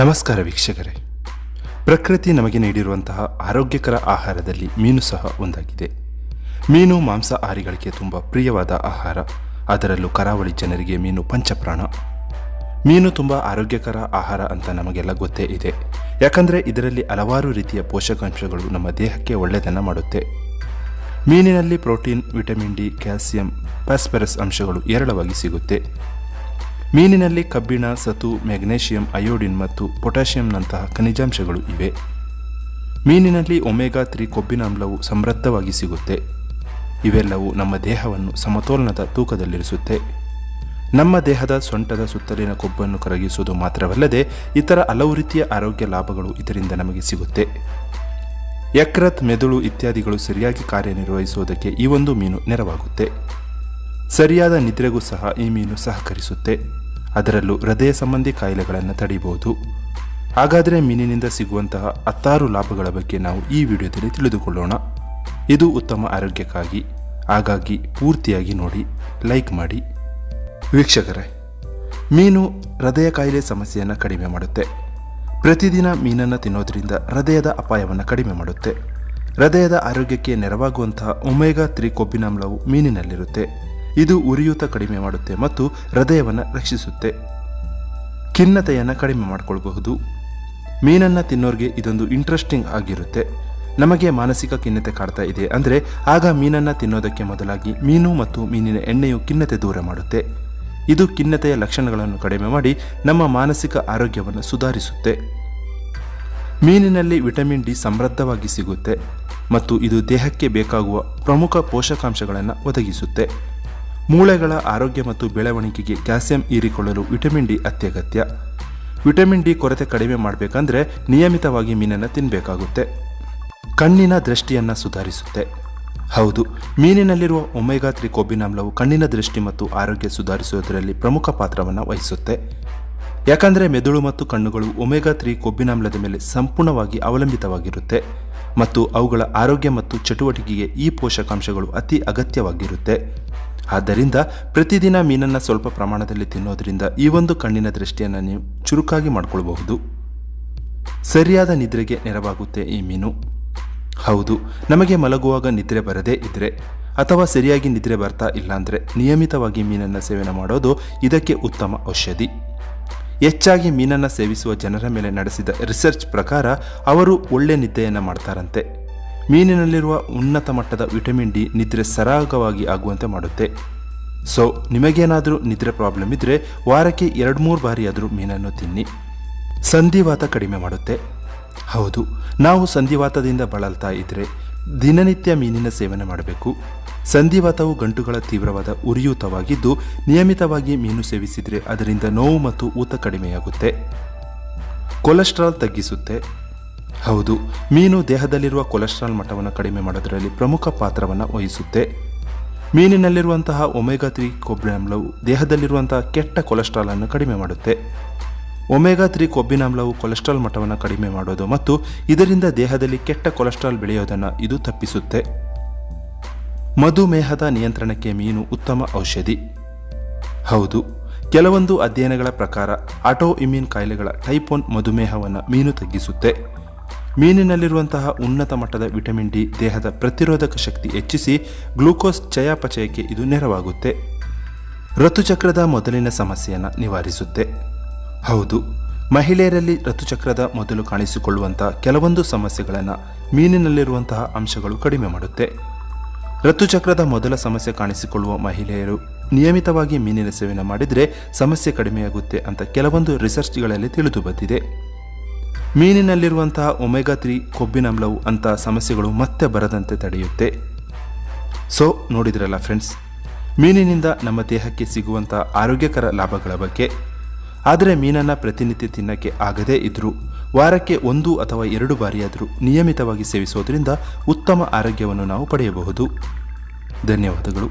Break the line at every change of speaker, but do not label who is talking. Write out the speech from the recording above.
ನಮಸ್ಕಾರ ವೀಕ್ಷಕರೇ, ಪ್ರಕೃತಿ ನಮಗೆ ನೀಡಿರುವಂತಹ ಆರೋಗ್ಯಕರ ಆಹಾರದಲ್ಲಿ ಮೀನು ಸಹ ಒಂದಾಗಿದೆ. ಮೀನು ಮಾಂಸಾಹಾರಿಗಳಿಗೆ ತುಂಬ ಪ್ರಿಯವಾದ ಆಹಾರ. ಅದರಲ್ಲೂ ಕರಾವಳಿ ಜನರಿಗೆ ಮೀನು ಪಂಚಪ್ರಾಣ. ಮೀನು ತುಂಬ ಆರೋಗ್ಯಕರ ಆಹಾರ ಅಂತ ನಮಗೆಲ್ಲ ಗೊತ್ತೇ ಇದೆ. ಯಾಕಂದರೆ ಇದರಲ್ಲಿ ಹಲವಾರು ರೀತಿಯ ಪೋಷಕಾಂಶಗಳು ನಮ್ಮ ದೇಹಕ್ಕೆ ಒಳ್ಳೆಯದನ್ನು ಮಾಡುತ್ತೆ. ಮೀನಿನಲ್ಲಿ protein, vitamin D, calcium, phosphorus ಅಂಶಗಳು ಹೇರಳವಾಗಿ ಸಿಗುತ್ತೆ. ಮೀನಿನಲ್ಲಿ ಕಬ್ಬಿಣ, ಸತು, ಮ್ಯಾಗ್ನೇಷಿಯಂ, ಅಯೋಡಿನ್ ಮತ್ತು ಪೊಟ್ಯಾಷಿಯಂನಂತಹ ಖನಿಜಾಂಶಗಳು ಇವೆ. ಮೀನಿನಲ್ಲಿ ಒಮೆಗಾ 3 ಕೊಬ್ಬಿನಾಮ್ಲವು ಸಮೃದ್ಧವಾಗಿ ಸಿಗುತ್ತೆ. ಇವೆಲ್ಲವೂ ನಮ್ಮ ದೇಹವನ್ನು ಸಮತೋಲನದ ತೂಕದಲ್ಲಿರಿಸುತ್ತೆ. ನಮ್ಮ ದೇಹದ ಸೊಂಟದ ಸುತ್ತಲಿನ ಕೊಬ್ಬನ್ನು ಕರಗಿಸುವುದು ಮಾತ್ರವಲ್ಲದೆ ಇತರ ಹಲವು ರೀತಿಯ ಆರೋಗ್ಯ ಲಾಭಗಳು ಇದರಿಂದ ನಮಗೆ ಸಿಗುತ್ತೆ. ಯಕೃತ್, ಮೆದುಳು ಇತ್ಯಾದಿಗಳು ಸರಿಯಾಗಿ ಕಾರ್ಯನಿರ್ವಹಿಸುವುದಕ್ಕೆ ಈ ಒಂದು ಮೀನು ನೆರವಾಗುತ್ತೆ. ಸರಿಯಾದ ನಿದ್ರೆಗೂ ಸಹ ಈ ಮೀನು ಸಹಕರಿಸುತ್ತೆ. ಅದರಲ್ಲೂ ಹೃದಯ ಸಂಬಂಧಿ ಕಾಯಿಲೆಗಳನ್ನು ತಡೆಯಬಹುದು. ಹಾಗಾದರೆ ಮೀನಿನಿಂದ ಸಿಗುವಂತಹ 10 ಲಾಭಗಳ ಬಗ್ಗೆ ನಾವು ಈ ವಿಡಿಯೋದಲ್ಲಿ ತಿಳಿದುಕೊಳ್ಳೋಣ. ಇದು ಉತ್ತಮ ಆರೋಗ್ಯಕ್ಕಾಗಿ. ಹಾಗಾಗಿ ಪೂರ್ತಿಯಾಗಿ ನೋಡಿ, ಲೈಕ್ ಮಾಡಿ. ವೀಕ್ಷಕರೇ, ಮೀನು ಹೃದಯ ಕಾಯಿಲೆ ಸಮಸ್ಯೆಯನ್ನು ಕಡಿಮೆ ಮಾಡುತ್ತೆ. ಪ್ರತಿದಿನ ಮೀನನ್ನು ತಿನ್ನೋದ್ರಿಂದ ಹೃದಯದ ಅಪಾಯವನ್ನು ಕಡಿಮೆ ಮಾಡುತ್ತೆ. ಹೃದಯದ ಆರೋಗ್ಯಕ್ಕೆ ನೆರವಾಗುವಂತಹ ಒಮೆಗಾ 3 ಕೊಬ್ಬಿನಾಮ್ಲವು ಮೀನಿನಲ್ಲಿರುತ್ತೆ. ಇದು ಉರಿಯೂತ ಕಡಿಮೆ ಮಾಡುತ್ತೆ ಮತ್ತು ಹೃದಯವನ್ನು ರಕ್ಷಿಸುತ್ತೆ. ಖಿನ್ನತೆಯನ್ನು ಕಡಿಮೆ ಮಾಡಿಕೊಳ್ಳಬಹುದು. ಮೀನನ್ನು ತಿನ್ನೋರಿಗೆ ಇದೊಂದು ಇಂಟ್ರೆಸ್ಟಿಂಗ್ ಆಗಿರುತ್ತೆ. ನಮಗೆ ಮಾನಸಿಕ ಖಿನ್ನತೆ ಕಾಡ್ತಾ ಇದೆ ಅಂದರೆ ಆಗ ಮೀನನ್ನು ತಿನ್ನೋದಕ್ಕೆ ಮೊದಲಾಗಿ ಮೀನು ಮತ್ತು ಮೀನಿನ ಎಣ್ಣೆಯು ಖಿನ್ನತೆ ದೂರ ಮಾಡುತ್ತೆ. ಇದು ಖಿನ್ನತೆಯ ಲಕ್ಷಣಗಳನ್ನು ಕಡಿಮೆ ಮಾಡಿ ನಮ್ಮ ಮಾನಸಿಕ ಆರೋಗ್ಯವನ್ನು ಸುಧಾರಿಸುತ್ತೆ. ಮೀನಿನಲ್ಲಿ ವಿಟಮಿನ್ ಡಿ ಸಮೃದ್ಧವಾಗಿ ಸಿಗುತ್ತೆ ಮತ್ತು ಇದು ದೇಹಕ್ಕೆ ಬೇಕಾಗುವ ಪ್ರಮುಖ ಪೋಷಕಾಂಶಗಳನ್ನು ಒದಗಿಸುತ್ತೆ. ಮೂಳೆಗಳ ಆರೋಗ್ಯ ಮತ್ತು ಬೆಳವಣಿಗೆಗೆ ಕ್ಯಾಲ್ಸಿಯಂ ಹೀರಿಕೊಳ್ಳಲು ವಿಟಮಿನ್ ಡಿ ಅತ್ಯಗತ್ಯ. ವಿಟಮಿನ್ ಡಿ ಕೊರತೆ ಕಡಿಮೆ ಮಾಡಬೇಕಂದ್ರೆ ನಿಯಮಿತವಾಗಿ ಮೀನನ್ನು ತಿನ್ನಬೇಕಾಗುತ್ತೆ. ಕಣ್ಣಿನ ದೃಷ್ಟಿಯನ್ನು ಸುಧಾರಿಸುತ್ತೆ. ಹೌದು, ಮೀನಿನಲ್ಲಿರುವ ಒಮೆಗಾ 3 ಕೊಬ್ಬಿನಾಮ್ಲವು ಕಣ್ಣಿನ ದೃಷ್ಟಿ ಮತ್ತು ಆರೋಗ್ಯ ಸುಧಾರಿಸುವುದರಲ್ಲಿ ಪ್ರಮುಖ ಪಾತ್ರವನ್ನು ವಹಿಸುತ್ತೆ. ಯಾಕಂದರೆ ಮೆದುಳು ಮತ್ತು ಕಣ್ಣುಗಳು ಒಮೆಗಾ 3 ಕೊಬ್ಬಿನಾಮ್ಲದ ಮೇಲೆ ಸಂಪೂರ್ಣವಾಗಿ ಅವಲಂಬಿತವಾಗಿರುತ್ತೆ ಮತ್ತು ಅವುಗಳ ಆರೋಗ್ಯ ಮತ್ತು ಚಟುವಟಿಕೆಗೆ ಈ ಪೋಷಕಾಂಶಗಳು ಅತಿ ಅಗತ್ಯವಾಗಿರುತ್ತೆ. ಆದ್ದರಿಂದ ಪ್ರತಿದಿನ ಮೀನನ್ನು ಸ್ವಲ್ಪ ಪ್ರಮಾಣದಲ್ಲಿ ತಿನ್ನೋದ್ರಿಂದ ಈ ಒಂದು ಕಣ್ಣಿನ ದೃಷ್ಟಿಯನ್ನು ನೀವು ಚುರುಕಾಗಿ ಮಾಡಿಕೊಳ್ಳಬಹುದು. ಸರಿಯಾದ ನಿದ್ರೆಗೆ ನೆರವಾಗುತ್ತೆ ಈ ಮೀನು. ಹೌದು, ನಮಗೆ ಮಲಗುವಾಗ ನಿದ್ರೆ ಬರದೇ ಇದ್ದರೆ ಅಥವಾ ಸರಿಯಾಗಿ ನಿದ್ರೆ ಬರ್ತಾ ಇಲ್ಲಾಂದರೆ ನಿಯಮಿತವಾಗಿ ಮೀನನ್ನು ಸೇವನೆ ಮಾಡೋದು ಇದಕ್ಕೆ ಉತ್ತಮ ಔಷಧಿ. ಹೆಚ್ಚಾಗಿ ಮೀನನ್ನು ಸೇವಿಸುವ ಜನರ ಮೇಲೆ ನಡೆಸಿದ ರಿಸರ್ಚ್ ಪ್ರಕಾರ ಅವರು ಒಳ್ಳೆ ನಿದ್ದೆಯನ್ನು ಮಾಡ್ತಾರಂತೆ. ಮೀನಿನಲ್ಲಿರುವ ಉನ್ನತ ಮಟ್ಟದ ವಿಟಮಿನ್ ಡಿ ನಿದ್ರೆ ಸರಾಗವಾಗಿ ಆಗುವಂತೆ ಮಾಡುತ್ತೆ. ಸೊ ನಿಮಗೇನಾದರೂ ನಿದ್ರೆ ಪ್ರಾಬ್ಲಮ್ ಇದ್ದರೆ ವಾರಕ್ಕೆ 2-3 ಬಾರಿಯಾದರೂ ಮೀನನ್ನು ತಿನ್ನಿ. ಸಂಧಿವಾತ ಕಡಿಮೆ ಮಾಡುತ್ತೆ. ಹೌದು, ನಾವು ಸಂಧಿವಾತದಿಂದ ಬಳಲ್ತಾ ಇದ್ದರೆ ದಿನನಿತ್ಯ ಮೀನಿನ ಸೇವನೆ ಮಾಡಬೇಕು. ಸಂಧಿವಾತವು ಗಂಟುಗಳ ತೀವ್ರವಾದ ಉರಿಯೂತವಾಗಿದ್ದು ನಿಯಮಿತವಾಗಿ ಮೀನು ಸೇವಿಸಿದರೆ ಅದರಿಂದ ನೋವು ಮತ್ತು ಊತ ಕಡಿಮೆಯಾಗುತ್ತೆ. ಕೊಲೆಸ್ಟ್ರಾಲ್ ತಗ್ಗಿಸುತ್ತೆ. ಹೌದು, ಮೀನು ದೇಹದಲ್ಲಿರುವ ಕೊಲೆಸ್ಟ್ರಾಲ್ ಮಟ್ಟವನ್ನು ಕಡಿಮೆ ಮಾಡೋದರಲ್ಲಿ ಪ್ರಮುಖ ಪಾತ್ರವನ್ನು ವಹಿಸುತ್ತೆ. ಮೀನಿನಲ್ಲಿರುವಂತಹ ಒಮೆಗಾ 3 ಕೊಬ್ಬಿನಾಮ್ಲವು ದೇಹದಲ್ಲಿರುವಂತಹ ಕೆಟ್ಟ ಕೊಲೆಸ್ಟ್ರಾಲ್ ಅನ್ನು ಕಡಿಮೆ ಮಾಡುತ್ತೆ. ಒಮೆಗಾ 3 ಕೊಬ್ಬಿನಾಮ್ಲವು ಕೊಲೆಸ್ಟ್ರಾಲ್ ಮಟ್ಟವನ್ನು ಕಡಿಮೆ ಮಾಡೋದು ಮತ್ತು ಇದರಿಂದ ದೇಹದಲ್ಲಿ ಕೆಟ್ಟ ಕೊಲೆಸ್ಟ್ರಾಲ್ ಬೆಳೆಯೋದನ್ನು ಇದು ತಪ್ಪಿಸುತ್ತೆ. ಮಧುಮೇಹದ ನಿಯಂತ್ರಣಕ್ಕೆ ಮೀನು ಉತ್ತಮ ಔಷಧಿ. ಹೌದು, ಕೆಲವೊಂದು ಅಧ್ಯಯನಗಳ ಪ್ರಕಾರ ಆಟೋ ಇಮ್ಯೂನ್ ಕಾಯಿಲೆಗಳ ಟೈಪ್ 1 ಮಧುಮೇಹವನ್ನು ಮೀನು ತಗ್ಗಿಸುತ್ತೆ. ಮೀನಿನಲ್ಲಿರುವಂತಹ ಉನ್ನತ ಮಟ್ಟದ ವಿಟಮಿನ್ ಡಿ ದೇಹದ ಪ್ರತಿರೋಧಕ ಶಕ್ತಿ ಹೆಚ್ಚಿಸಿ ಗ್ಲೂಕೋಸ್ ಚಯಾಪಚಯಕ್ಕೆ ಇದು ನೆರವಾಗುತ್ತೆ. ಋತುಚಕ್ರದ ಮೊದಲಿನ ಸಮಸ್ಯೆಯನ್ನು ನಿವಾರಿಸುತ್ತೆ. ಹೌದು, ಮಹಿಳೆಯರಲ್ಲಿ ಋತುಚಕ್ರದ ಮೊದಲು ಕಾಣಿಸಿಕೊಳ್ಳುವಂತಹ ಕೆಲವೊಂದು ಸಮಸ್ಯೆಗಳನ್ನು ಮೀನಿನಲ್ಲಿರುವಂತಹ ಅಂಶಗಳು ಕಡಿಮೆ ಮಾಡುತ್ತೆ. ಋತುಚಕ್ರದ ಮೊದಲ ಸಮಸ್ಯೆ ಕಾಣಿಸಿಕೊಳ್ಳುವ ಮಹಿಳೆಯರು ನಿಯಮಿತವಾಗಿ ಮೀನಿನ ಸೇವನೆ ಮಾಡಿದರೆ ಸಮಸ್ಯೆ ಕಡಿಮೆಯಾಗುತ್ತೆ ಅಂತ ಕೆಲವೊಂದು ರಿಸರ್ಚ್ಗಳಲ್ಲಿ ತಿಳಿದು ಬಂದಿದೆ. ಮೀನಿನಲ್ಲಿರುವಂತಹ ಒಮೆಗಾ 3 ಕೊಬ್ಬಿನಾಮ್ಲವು ಅಂತಹ ಸಮಸ್ಯೆಗಳು ಮತ್ತೆ ಬರದಂತೆ ತಡೆಯುತ್ತೆ. ಸೊ ನೋಡಿದ್ರಲ್ಲ ಫ್ರೆಂಡ್ಸ್, ಮೀನಿನಿಂದ ನಮ್ಮ ದೇಹಕ್ಕೆ ಸಿಗುವಂತಹ ಆರೋಗ್ಯಕರ ಲಾಭಗಳ ಬಗ್ಗೆ. ಆದರೆ ಮೀನನ್ನು ಪ್ರತಿನಿತ್ಯ ತಿನ್ನಕ್ಕೆ ಆಗದೇ ಇದ್ದರೂ ವಾರಕ್ಕೆ 1 ಅಥವಾ 2 ಬಾರಿಯಾದರೂ ನಿಯಮಿತವಾಗಿ ಸೇವಿಸೋದ್ರಿಂದ ಉತ್ತಮ ಆರೋಗ್ಯವನ್ನು ನಾವು ಪಡೆಯಬಹುದು. ಧನ್ಯವಾದಗಳು.